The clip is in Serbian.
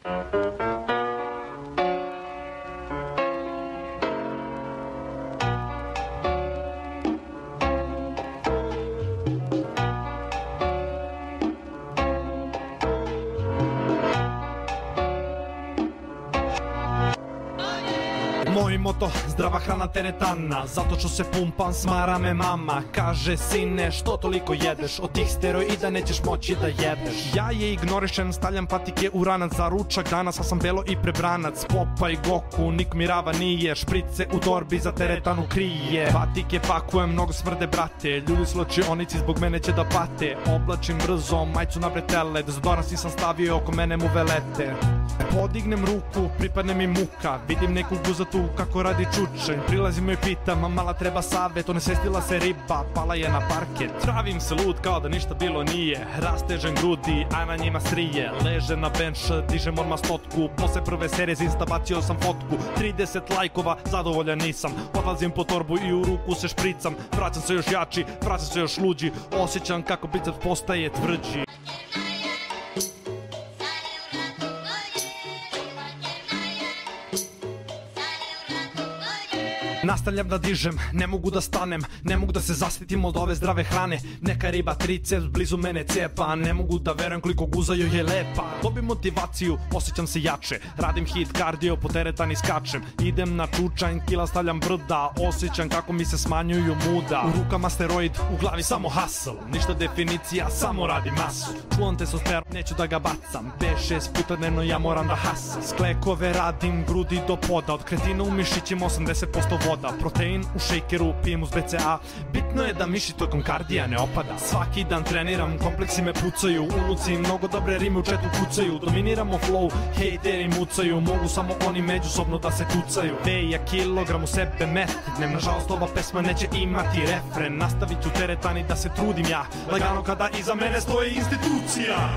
Moj moto, zdrava hrana teretana, zato što se pumpam, smara me mama. Kaže, sine, što toliko jedeš, od tih steroida nećeš moći da jebeš. Ja je ignorišem, stavljam patike u ranac za ručak, danas sam belo i prebranac. Popaj Goku, nik mi rava nije, šprice u torbi za teretanu krije. Patike pakujem, mnogo smrde brate, ljudi slučionici zbog mene će da pate. Oblačim brzo, majicu na bretele, dezodorans nisam stavio, oko mene mu velete. Podignem ruku, pripadne mi muka, vidim neku guzatu kako radi čučanj. Prilazim joj pitam, a mala treba savet, onesvestila se riba, pala je na parket. Travim se lud kao da ništa bilo nije, rastežem grudi, a na njima strije. Leže na bench, dižem odmah stotku, posle prve serije z Insta bacio sam fotku. 30 lajkova, zadovoljan nisam, odlazim po torbu i u ruku se špricam. Vraćam se još jači, vraćam se još luđi, osjećam kako biceps postaje tvrđi. Nastavljam da dižem, ne mogu da stanem, ne mogu da se zasvetim od ove zdrave hrane. Neka riba triceps blizu mene cepa, ne mogu da verujem koliko guza joj je lepa. Dobim motivaciju, osjećam se jače, radim hit kardio, po teretani skačem. Idem na čučanj, kila stavljam brda, osjećam kako mi se smanjuju muda. U rukama steroid, u glavi samo hustle, ništa definicija, samo radim masu. Čuvam testosteron, neću da ga bacam, 5-6 puta dnevno ja moram da hasam. Sklekove radim, grudi do poda, od kretina u mišićima 80% voda. Protein u šejkeru, pijem uz BCA, bitno je da mišić tokom kardija ne opada. Svaki dan treniram, kompleksi me pucaju, unuci mnogo dobre rime u četu kucaju. Dominiramo flow, hejteri mucaju, mogu samo oni međusobno da se tucaju. Veja kilogram u sebe metnem, nažalost ova pesma neće imati refren. Nastavit ću teretani da se trudim ja, lagano kada iza mene stoji institucija.